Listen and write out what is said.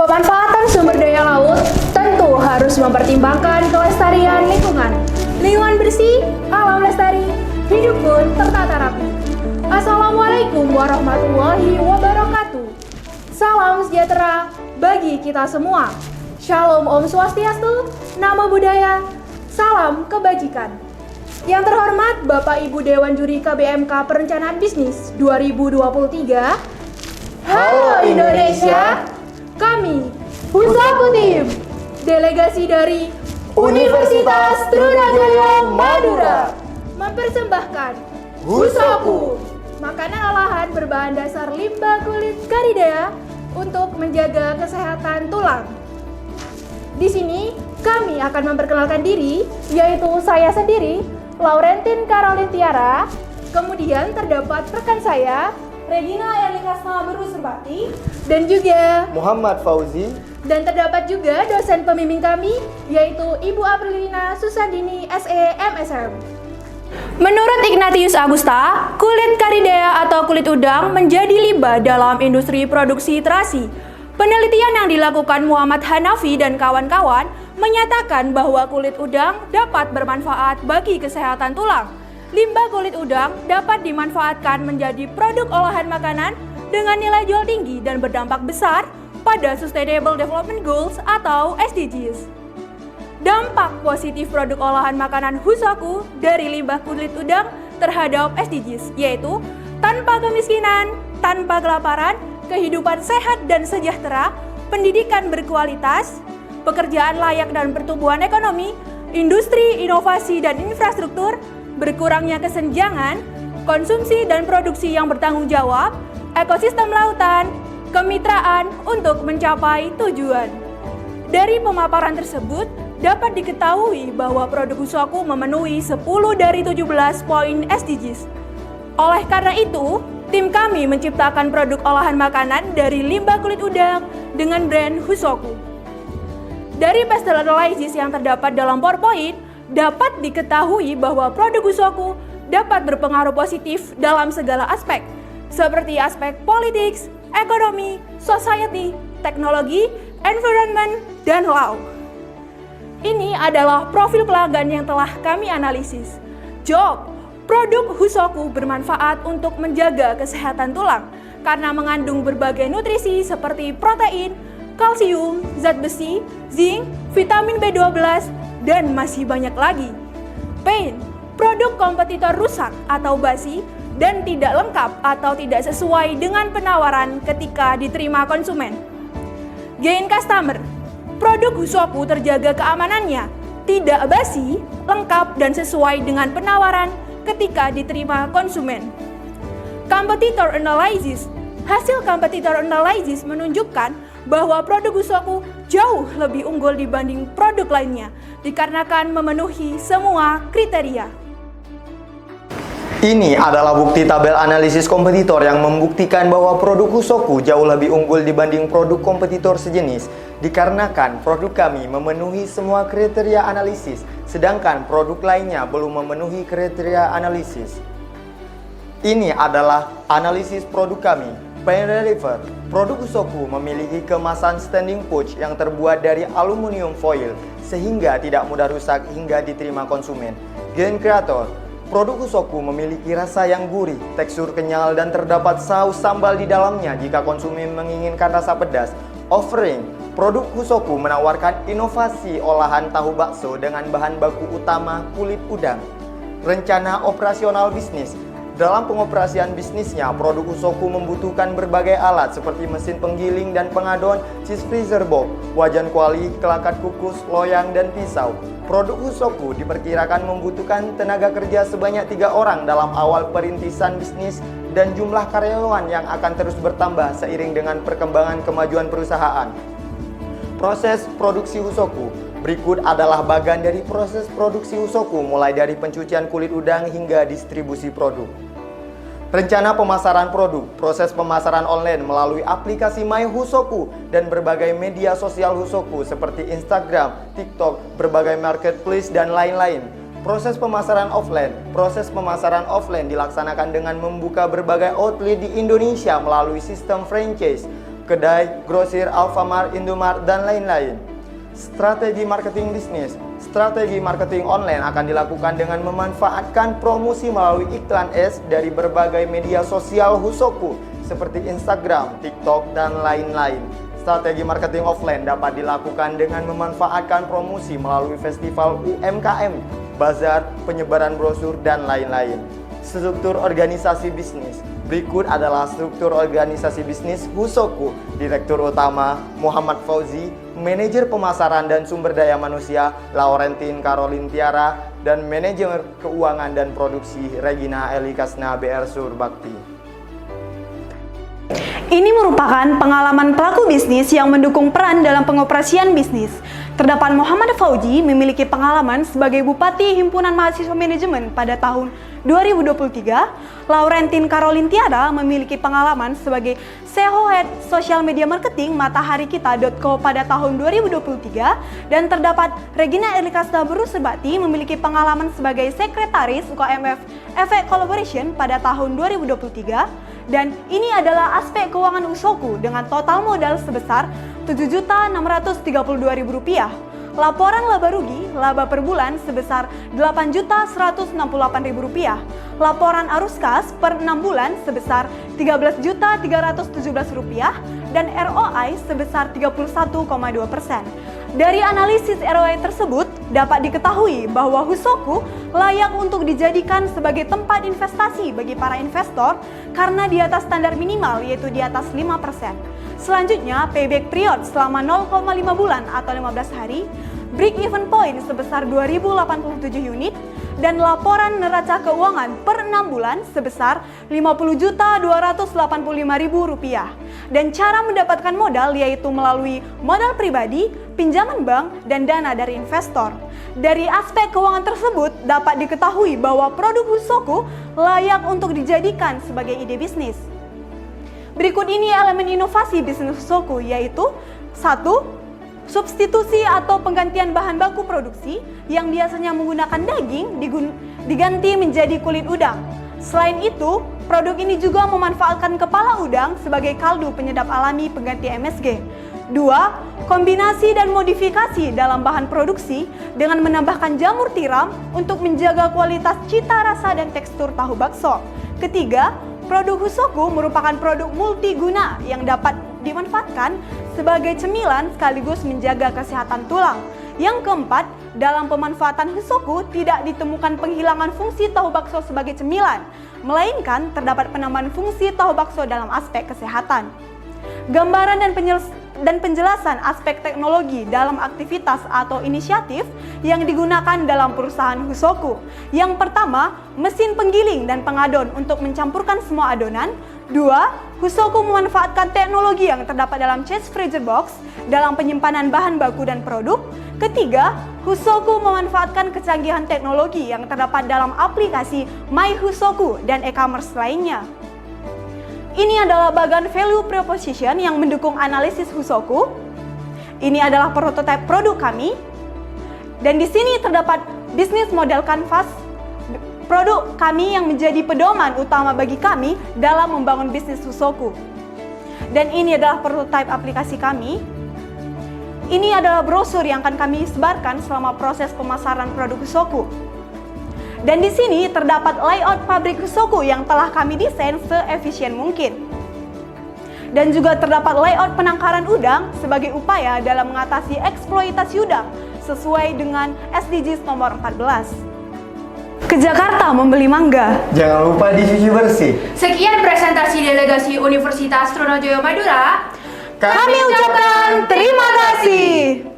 Pemanfaatan sumber daya laut tentu harus mempertimbangkan kelestarian lingkungan. Lingkungan bersih, alam lestari, hidup pun tertata rapi. Assalamualaikum warahmatullahi wabarakatuh. Salam sejahtera bagi kita semua. Shalom Om Swastiastu, Namo Buddhaya, salam kebajikan. Yang terhormat Bapak Ibu Dewan Juri KBMK Perencanaan Bisnis 2023. Halo Indonesia, kami Husaku Tim, delegasi dari Universitas Trunajaya Madura, mempersembahkan Husaku, makanan olahan berbahan dasar limbah kulit karidea untuk menjaga kesehatan tulang. Di sini kami akan memperkenalkan diri, yaitu saya sendiri, Laurentin Karolin Tiara, kemudian terdapat rekan saya, Regina Erlikasna Berusurbati, dan juga Muhammad Fauzi, dan terdapat juga dosen pembimbing kami, yaitu Ibu Aprilina Susandini SE MSM. Menurut Ignatius Agusta, kulit karidea atau kulit udang menjadi limbah dalam industri produksi terasi. Penelitian yang dilakukan Muhammad Hanafi dan kawan-kawan menyatakan bahwa kulit udang dapat bermanfaat bagi kesehatan tulang. Limbah kulit udang dapat dimanfaatkan menjadi produk olahan makanan dengan nilai jual tinggi dan berdampak besar pada Sustainable Development Goals atau SDGs. Dampak positif produk olahan makanan Husaku dari limbah kulit udang terhadap SDGs yaitu tanpa kemiskinan, tanpa kelaparan, kehidupan sehat dan sejahtera, pendidikan berkualitas, pekerjaan layak dan pertumbuhan ekonomi, industri, inovasi dan infrastruktur, berkurangnya kesenjangan, konsumsi dan produksi yang bertanggung jawab, ekosistem lautan, kemitraan untuk mencapai tujuan. Dari pemaparan tersebut, dapat diketahui bahwa produk Husaku memenuhi 10 dari 17 poin SDGs. Oleh karena itu, tim kami menciptakan produk olahan makanan dari limbah kulit udang dengan brand Husaku. Dari pastel analysis yang terdapat dalam PowerPoint, dapat diketahui bahwa produk Husaku dapat berpengaruh positif dalam segala aspek, seperti aspek politics, ekonomi, society, teknologi, environment, dan law. Ini adalah profil pelanggan yang telah kami analisis. Job, produk Husaku bermanfaat untuk menjaga kesehatan tulang karena mengandung berbagai nutrisi seperti protein, kalsium, zat besi, zinc, vitamin B12, dan masih banyak lagi. Pain, produk kompetitor rusak atau basi dan tidak lengkap atau tidak sesuai dengan penawaran ketika diterima konsumen. Gain customer, produk Husaku terjaga keamanannya, tidak basi, lengkap dan sesuai dengan penawaran ketika diterima konsumen. Competitor analysis, hasil competitor analysis menunjukkan bahwa produk Husaku jauh lebih unggul dibanding produk lainnya dikarenakan memenuhi semua kriteria. ini adalah bukti tabel analisis kompetitor yang membuktikan bahwa produk Husaku jauh lebih unggul dibanding produk kompetitor sejenis dikarenakan produk kami memenuhi semua kriteria analisis, sedangkan produk lainnya belum memenuhi kriteria analisis. Ini adalah analisis produk kami. Pain reliever, produk Husaku memiliki kemasan standing pouch yang terbuat dari aluminium foil sehingga tidak mudah rusak hingga diterima konsumen. Gain creator, produk Husaku memiliki rasa yang gurih, tekstur kenyal dan terdapat saus sambal di dalamnya jika konsumen menginginkan rasa pedas. Offering, produk Husaku menawarkan inovasi olahan tahu bakso dengan bahan baku utama kulit udang. Rencana operasional bisnis. Dalam pengoperasian bisnisnya, produk Husaku membutuhkan berbagai alat seperti mesin penggiling dan pengadon, cheese freezer box, wajan kuali, kelakat kukus, loyang, dan pisau. Produk Husaku diperkirakan membutuhkan tenaga kerja sebanyak 3 orang dalam awal perintisan bisnis dan jumlah karyawan yang akan terus bertambah seiring dengan perkembangan kemajuan perusahaan. Proses produksi Husaku. Berikut adalah bagian dari proses produksi Husaku mulai dari pencucian kulit udang hingga distribusi produk. Rencana pemasaran produk, proses pemasaran online melalui aplikasi My Husaku dan berbagai media sosial Husaku seperti Instagram, TikTok, berbagai marketplace dan lain-lain. Proses pemasaran offline dilaksanakan dengan membuka berbagai outlet di Indonesia melalui sistem franchise. kedai, grosir, Alfamart, Indomart, dan lain-lain. Strategi marketing bisnis. Strategi marketing online akan dilakukan dengan memanfaatkan promosi melalui iklan ads dari berbagai media sosial Husoku seperti Instagram, TikTok, dan lain-lain. Strategi marketing offline dapat dilakukan dengan memanfaatkan promosi melalui festival UMKM, bazar, penyebaran brosur, dan lain-lain. Struktur organisasi bisnis. Berikut adalah struktur organisasi bisnis Husoku. Direktur Utama Muhammad Fauzi, Manajer Pemasaran dan Sumber Daya Manusia Laurentin Karolin Tiara, dan Manajer Keuangan dan Produksi Regina Elikasna BR Surbakti. Ini merupakan pengalaman pelaku bisnis yang mendukung peran dalam pengoperasian bisnis. Terdapat Muhammad Fauzi memiliki pengalaman sebagai Bupati Himpunan Mahasiswa Manajemen pada tahun 2023. Laurentin Karolin Tiara memiliki pengalaman sebagai CEO Head Social Media Marketing mataharikita.co pada tahun 2023. Dan terdapat Regina Elikasna BR Surbakti memiliki pengalaman sebagai Sekretaris UKMF Efek Collaboration pada tahun 2023. Dan ini adalah aspek keuangan Husoku dengan total modal sebesar Rp7.632.000. Laporan laba rugi, laba per bulan sebesar Rp8.168.000. Laporan arus kas per 6 bulan sebesar Rp13.317.000 dan ROI sebesar 31,2%. Dari analisis ROI tersebut, dapat diketahui bahwa Husoku layak untuk dijadikan sebagai tempat investasi bagi para investor karena di atas standar minimal yaitu di atas 5%. Selanjutnya, payback period selama 0,5 bulan atau 15 hari, break even point sebesar 2087 unit, dan laporan neraca keuangan per 6 bulan sebesar Rp50.285.000. Dan cara mendapatkan modal yaitu melalui modal pribadi, pinjaman bank, dan dana dari investor. Dari aspek keuangan tersebut dapat diketahui bahwa produk Husoku layak untuk dijadikan sebagai ide bisnis. Berikut ini elemen inovasi bisnis Husoku yaitu 1. Substitusi atau penggantian bahan baku produksi yang biasanya menggunakan daging diganti menjadi kulit udang. Selain itu, produk ini juga memanfaatkan kepala udang sebagai kaldu penyedap alami pengganti MSG. 2. Kombinasi dan modifikasi dalam bahan produksi dengan menambahkan jamur tiram untuk menjaga kualitas cita rasa dan tekstur tahu bakso. Ketiga, produk Husoku merupakan produk multiguna yang dapat dimanfaatkan sebagai cemilan sekaligus menjaga kesehatan tulang. Yang keempat, dalam pemanfaatan Husoku tidak ditemukan penghilangan fungsi tahu bakso sebagai cemilan, melainkan terdapat penambahan fungsi tahu bakso dalam aspek kesehatan. Gambaran dan penjelasan aspek teknologi dalam aktivitas atau inisiatif yang digunakan dalam perusahaan Husoku. Yang pertama, mesin penggiling dan pengadon untuk mencampurkan semua adonan. 2. Husoku memanfaatkan teknologi yang terdapat dalam chest freezer box dalam penyimpanan bahan baku dan produk. Ketiga, Husoku memanfaatkan kecanggihan teknologi yang terdapat dalam aplikasi My Husoku dan e-commerce lainnya. Ini adalah bagian value proposition yang mendukung analisis Husoku. Ini adalah prototipe produk kami. Dan di sini terdapat bisnis model canvas produk kami yang menjadi pedoman utama bagi kami dalam membangun bisnis Husoku. Dan ini adalah prototipe aplikasi kami. Ini adalah brosur yang akan kami sebarkan selama proses pemasaran produk Husoku. Dan di sini terdapat layout pabrik Husoku yang telah kami desain seefisien mungkin. Dan juga terdapat layout penangkaran udang sebagai upaya dalam mengatasi eksploitasi udang sesuai dengan SDGs nomor 14. Ke Jakarta membeli mangga. Jangan lupa dicuci bersih. Sekian presentasi delegasi Universitas Trunojoyo Madura. Kami ucapkan terima kasih.